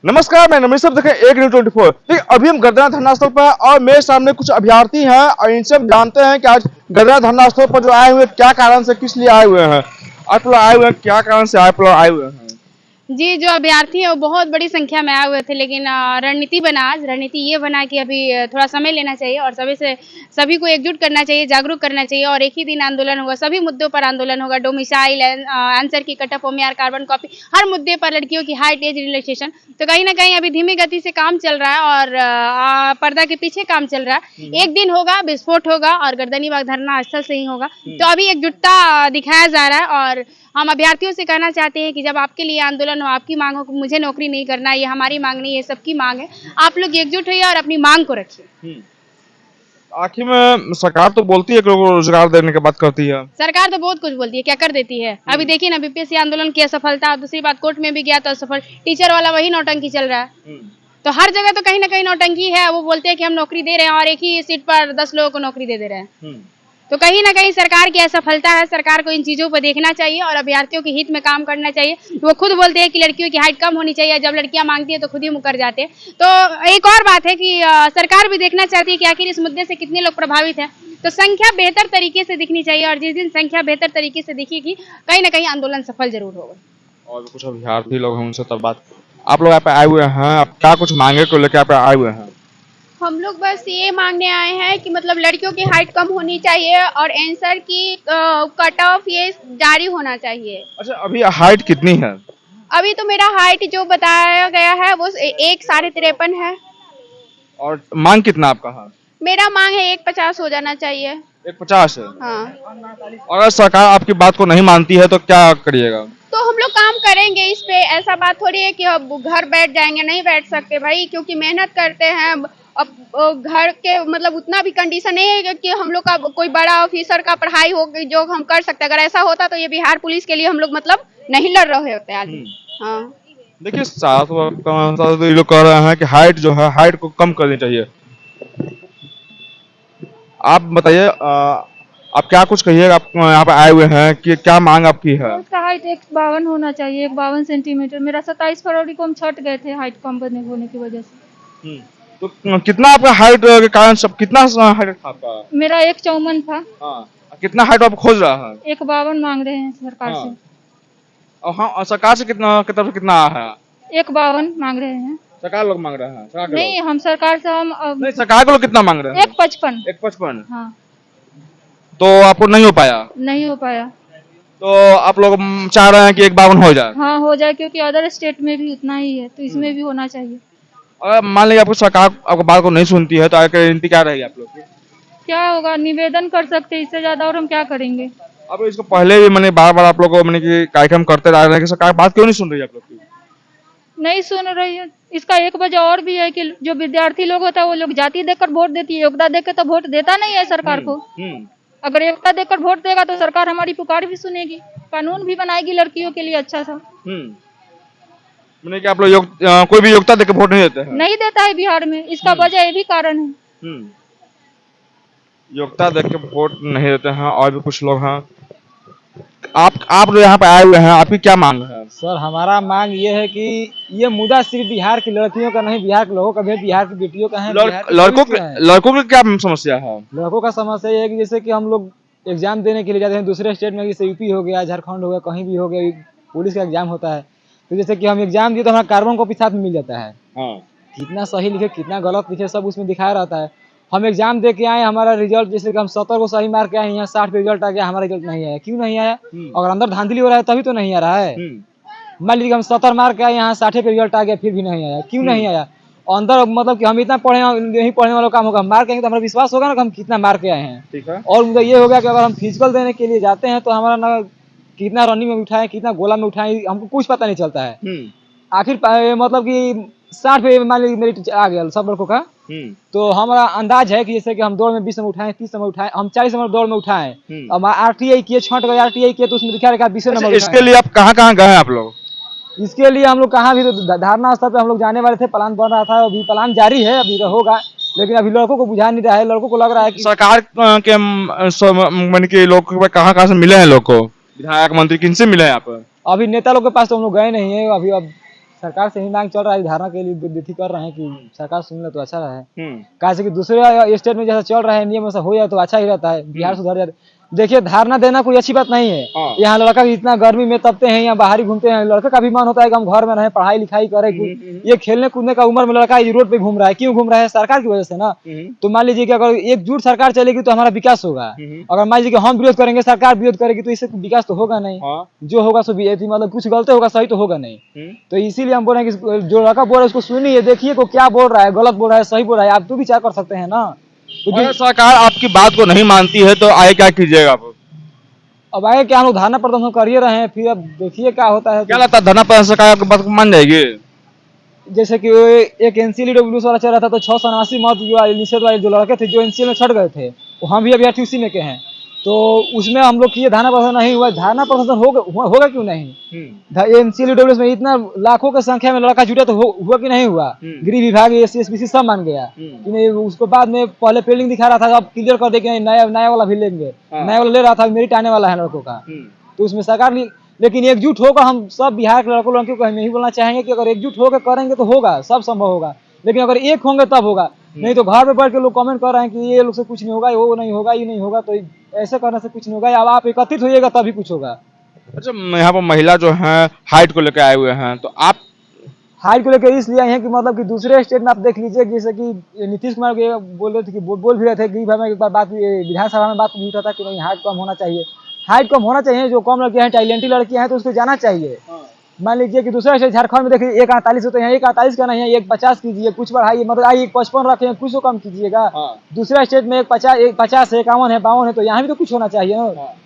नमस्कार, मैं नमस्कार देखें एक न्यूज़ 24। देखिए अभी हम गदरा धरना स्थल पर हैं और मेरे सामने कुछ अभ्यर्थी हैं और इनसे हम जानते हैं कि आज गदरा धरना स्थल पर जो आए हुए क्या कारण से किस लिए आए हुए हैं। आप लोग आए हुए हैं क्या कारण से आप लोग आए हुए हैं? जी, जो अभ्यर्थी हैं वो बहुत बड़ी संख्या में आए हुए थे, लेकिन रणनीति ये बना कि अभी थोड़ा समय लेना चाहिए और सभी को एकजुट करना चाहिए, जागरूक करना चाहिए और एक ही दिन आंदोलन होगा, सभी मुद्दों पर आंदोलन होगा। डोमिसाइल, आंसर की कट ऑफ, ओमियार, कार्बन कॉपी, हर मुद्दे पर लड़कियों की हाइट, एज रिलैक्सेशन। तो कहीं न कहीं अभी धीमी गति से काम चल रहा है और पर्दा के पीछे काम चल रहा है। एक दिन होगा, विस्फोट होगा और गर्दनीबाग धरना स्थल से ही होगा। तो अभी एकजुटता दिखाया जा रहा है और हम अभ्यर्थियों से कहना चाहते हैं कि जब आपके लिए आंदोलन हो, आपकी मांग हो, मुझे नौकरी नहीं करना, ये हमारी मांग नहीं है, सबकी मांग है। आप लोग एकजुट होइए और अपनी मांग को रखिए। आखिर में सरकार तो बोलती है कि लोगों को रोजगार देने की बात करती है। सरकार तो बहुत कुछ बोलती है, क्या कर देती है। अभी देखिए ना, बीपीएससी आंदोलन की असफलता, दूसरी बात कोर्ट में भी गया तो असफल। टीचर वाला वही नौटंकी चल रहा है। तो हर जगह तो कहीं ना कहीं नौटंकी है। वो बोलते हैं कि हम नौकरी दे रहे हैं और एक ही सीट पर 10 लोगों को नौकरी दे रहे हैं। तो कहीं ना कहीं सरकार की असफलता है। सरकार को इन चीजों पर देखना चाहिए और अभ्यर्थियों के हित में काम करना चाहिए। वो खुद बोलते हैं कि लड़कियों की हाइट कम होनी चाहिए, जब लड़कियां मांगती है तो खुद ही मुकर जाते हैं। तो एक और बात है कि सरकार भी देखना चाहती है कि आखिर इस मुद्दे से कितने लोग प्रभावित हैं। तो संख्या बेहतर तरीके से दिखनी चाहिए और जिस दिन संख्या बेहतर तरीके से दिखेगी, कहीं ना कहीं आंदोलन सफल जरूर होगा। और भी कुछ अभ्यर्थी लोग हैं उनसे तब बात। आप लोग यहाँ पे आए हुए हैं, आप क्या कुछ मांगे को लेकर यहाँ पे आए हुए हैं? हम लोग बस ये मांगने आए हैं कि मतलब लड़कियों की हाइट कम होनी चाहिए और आंसर की कट ऑफ ये जारी होना चाहिए। अच्छा, अभी हाइट कितनी है? अभी तो मेरा हाइट जो बताया गया है वो 1.53 है। और मांग कितना आपका है? मेरा मांग है 1.50 हो जाना चाहिए। 150 है। हाँ, और अगर सरकार आपकी बात को नहीं मानती है तो क्या करिएगा? तो हम लोग काम करेंगे इस पे। ऐसा बात थोड़ी है कि अब घर बैठ जाएंगे, नहीं बैठ सकते भाई, क्योंकि मेहनत करते हैं। अब घर के मतलब उतना भी कंडीशन नहीं है कि हम लोग का कोई बड़ा ऑफिसर का पढ़ाई हो जो हम कर सकते हैं। अगर ऐसा होता तो ये बिहार पुलिस के लिए हम लोग मतलब नहीं लड़ रहे होते आज। हाँ, देखिए साथ वक्त ये लोग कह रहे हैं कि हाइट जो है हाइट को कम करनी चाहिए। आप बताइए, आप क्या कुछ कहिएगा? आप यहाँ पे आए हुए हैं कि क्या मांग आपकी है? उसका हाइट 152 होना चाहिए, 152 सेंटीमीटर। मेरा 27 फरवरी को हम छट गए थे हाइट कम होने की वजह से। तो कितना आपका हाइट के कारण सब कितना हाइट था आपका? मेरा 154 था। हाँ, कितना हाइट आप खोज रहा है? 152 मांग रहे हैं सरकार हाँ। से। और हाँ, सरकार से कितना की तरफ से कितना है? 152 मांग रहे हैं। सरकार लोग मांग रहे हैं? सरकार के नहीं, लोग? हम सरकार से हम नहीं, सरकार के लोग कितना मांग रहे हैं? 155। 155। हाँ, तो आपको नहीं हो पाया? नहीं हो पाया। तो आप लोग चाह रहे हैं कि 152 हो जाए? हाँ, हो जाए, क्योंकि अदर स्टेट में भी उतना ही है तो इसमें भी होना चाहिए। अगर मान लीजिए आपको सरकार आपको बात को नहीं सुनती है तो आगे रणनीति क्या रहेगी आप लोग की? क्या होगा, निवेदन कर सकते हैं, इससे ज्यादा और हम क्या करेंगे। अब इसको पहले भी मैंने बार बार आप लोगों को मैंने कि कार्यक्रम करते रह रहे हैं कि सरकार बात क्यों नहीं सुन रही है आप लोग की? नहीं सुन रही है। इसका एक वजह और भी है कि जो विद्यार्थी लोग होता है वो लोग जाति देखकर वोट देती है, योग्यता देकर तो वोट देता नहीं है सरकार को। अगर एकता देकर वोट देगा तो सरकार हमारी पुकार भी सुनेगी, कानून भी बनाएगी लड़कियों के लिए अच्छा सा। मैंने कि आप लोग कोई भी योग्यता देकर वोट नहीं देते हैं? नहीं देता है बिहार में, इसका वजह ये भी कारण है। योग्यता देकर वोट नहीं देते हैं और भी कुछ लोग हैं। आप लोग यहाँ पे आए हुए हैं, आपकी क्या मांग है? सर, हमारा मांग ये है कि ये मुद्दा सिर्फ बिहार की लड़कियों का नहीं, बिहार के लोगों का भी, बिहार की बेटियों का है। लड़कों की क्या समस्या है? लड़कों का समस्या ये है कि जैसे कि हम लोग एग्जाम देने के लिए जाते हैं दूसरे स्टेट में, जैसे यूपी हो गया, झारखंड हो गया, कहीं भी हो गया, पुलिस का एग्जाम होता है। तो जैसे कि हम एग्जाम दिए तो हमारा कार्बन कॉपी साथ में मिल जाता है। कितना सही लिखे कितना गलत लिखे सब उसमें दिखाया रहता है। हम एग्जाम दे के आए, हमारा रिजल्ट जैसे कि हम 70 को सही मार्क आए, यहाँ 60 पे रिजल्ट आ गया, हमारा रिजल्ट नहीं आया। क्यों नहीं आया? अगर अंदर धांधली हो रहा है तभी तो नहीं आ रहा है। मान लीजिए हम 70 मार्क आए, यहाँ 60 पे रिजल्ट आ गया, फिर भी नहीं आया। क्यों नहीं आया? अंदर मतलब कि हम इतना पढ़े, यही पढ़ने वालों काम होगा, मार्क आएंगे तो हमारा विश्वास होगा ना कि हम कितना मार्क के आए हैं। ठीक है। और मुझे ये हो गया कि अगर हम फिजिकल देने के लिए जाते हैं तो हमारा ना कितना रनिंग में उठाए, कितना गोला में उठाए, हमको कुछ पता नहीं चलता है। आखिर मतलब कि 60 पे मान लीजिए मेरिट आ गया सब लड़कों का, तो हमारा अंदाज है कि जैसे कि हम दौड़ में 20 में उठाए, 30 में उठाए, हम 40 में दौड़ में उठाए। अब आरटीआई किए, छंट गए आरटीआई किए तो उसमें दिखा रखा 20 नंबर। इसके लिए आप कहाँ गए हैं आप लोग? इसके लिए हम लोग कहाँ भी तो धारणा स्थल पे हम लोग जाने वाले थे, प्लान बन रहा था, अभी प्लान जारी है, अभी होगा, लेकिन अभी लड़कों को बुझा नहीं रहा है। लड़कों को लग रहा है कि सरकार के मन के लोग कहाँ से मिले हैं? लोग को विधायक मंत्री किनसे मिले हैं आप? अभी नेता लोग के पास तो हम लोग गए नहीं है। अभी अब सरकार से ही मांग चल रहा है, धारणा के लिए विनती कर रहे हैं कि सरकार सुन ले तो अच्छा रहे। कैसे कि दूसरे स्टेट में जैसा चल रहा है नियम वैसा हो जाए तो अच्छा ही रहता है, बिहार सुधर जाए। देखिए धारणा देना कोई अच्छी बात नहीं है। यहाँ लड़का भी इतना गर्मी में तपते हैं, यहाँ बाहर ही घूमते हैं, लड़के का भी मन होता है कि हम घर में रहें, पढ़ाई लिखाई करें। ये खेलने कूदने का उम्र में लड़का रोड पे घूम रहा है, क्यों घूम रहा है? सरकार की वजह से ना। तो मान लीजिए कि अगर एकजुट सरकार चलेगी तो हमारा विकास होगा। अगर मान लीजिए कि हम विरोध करेंगे, सरकार विरोध करेगी, तो इससे विकास तो होगा नहीं। जो होगा सो मतलब कुछ गलत होगा, सही तो होगा नहीं। तो इसीलिए हम बोल रहे हैं कि जो लड़का बोल रहा है उसको सुनिए, देखिए को क्या बोल रहा है, गलत बोल रहा है, सही बोल रहा है, आप तो विचार कर सकते हैं ना। तो अगर सरकार आपकी बात को नहीं मानती है तो आगे क्या कीजिएगा आप? अब आगे क्या हम लोग धरना प्रदर्शन कर ही रहे हैं, फिर अब देखिए क्या होता है। क्या लगता है धरना प्रदर्शन सरकार आपकी बात को मान जाएगी? जैसे कि एक NCLW वाला चल रहा था, तो 687 मत जो निषेध वाले जो लड़के थे जो NCL में छट गए थे, वो हम भी अभी उसी में के हैं। तो उसमें हम लोग किए, धरना प्रदर्शन नहीं हुआ। धरना प्रदर्शन होगा क्यों नहीं? NCLW में इतना लाखों की संख्या में लड़का जुटे, तो हुआ कि नहीं हुआ? गृह विभाग SC SPC सब मान गया कि नहीं। उसको बाद में पहले पेलिंग दिखा रहा था, अब क्लियर कर दे कि नया वाला भी लेंगे। नया वाला ले रहा था, मेरिट आने वाला है लड़कों का। तो उसमें सरकार लेकिन एकजुट होकर हम सब बिहार के लड़कों लड़कियों को हम यही बोलना चाहेंगे कि अगर एकजुट होकर करेंगे तो होगा, सब संभव होगा। लेकिन अगर एक होंगे तब होगा, नहीं तो घर में बैठ के लोग कमेंट कर रहे हैं कि ये लोग से कुछ नहीं होगा, वो नहीं होगा, ये नहीं होगा। तो ऐसे करने से कुछ नहीं होगा। अब आप एकत्रित होइएगा तभी कुछ होगा। अच्छा, यहाँ पर महिला जो है हाइट को लेकर आए हुए हैं, तो आप हाइट को लेकर इसलिए आए हैं कि मतलब कि दूसरे स्टेट में आप देख लीजिए, जैसे कि नीतीश कुमार बोल रहे थे कि बोल भी रहे थे कि में एक बार बात विधानसभा में बात भी उठा था कि नहीं हाइट कम होना चाहिए। हाइट कम होना चाहिए, जो कम लड़कियां हैं, टैलेंटेड लड़कियां हैं, तो उसको जाना चाहिए। मान लीजिए कि दूसरा स्टेट झारखंड में देखिए 148 होते हैं, 148 का नहीं है, 150 कीजिए, कुछ बढ़ाइए, मतलब आई 155 रखे हैं, कुछ तो कम कीजिएगा। दूसरा स्टेट में 150 है, 51 है, 52 है, तो यहाँ भी तो कुछ होना चाहिए ना।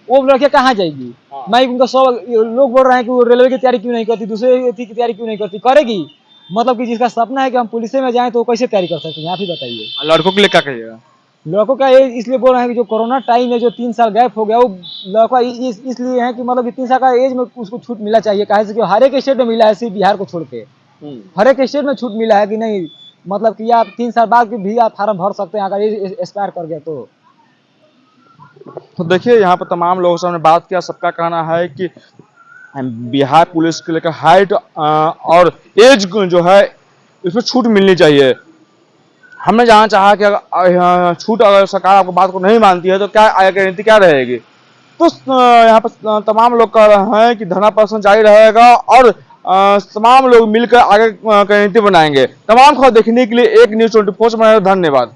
वो लड़कियां कहाँ जाएगी? मैं उनको 100 लोग बोल रहे हैं कि वो रेलवे की तैयारी क्यों नहीं करती, दूसरे की तैयारी क्यों नहीं करती? करेगी। मतलब कि जिसका सपना है कि हम पुलिस में जाएं, तो वो कैसे तैयारी कर सकते हैं? आप ही बताइए। लड़कों के लिए क्या कहिएगा? लड़कों का ये इसलिए बोल रहे हैं कि जो कोरोना टाइम में जो 3 साल गैप हो गया, वो लड़का इसलिए है कि मतलब कि 3 साल का एज में उसको छूट मिला चाहिए। कहे कि हर एक स्टेट में मिला है, सिर्फ बिहार को छोड़ के हर एक स्टेट में छूट मिला है कि नहीं। मतलब कि आप 3 साल बाद भी आप फार्म भर सकते हैं अगर ये एक्सपायर कर गया तो। देखिए यहाँ पर तमाम लोगों से हमने बात किया, सबका कहना है कि बिहार पुलिस के लेकर हाइट और एज जो है इसमें छूट मिलनी चाहिए। हमने जानना चाहा कि अगर छूट अगर सरकार आपको बात को नहीं मानती है तो क्या आगे रणनीति क्या रहेगी। तो यहाँ पर तमाम लोग कह रहे हैं कि धरना प्रदर्शन जारी रहेगा और तमाम लोग मिलकर आगे रणनीति बनाएंगे। तमाम खबर देखने के लिए एक न्यूज़ 24 में धन्यवाद।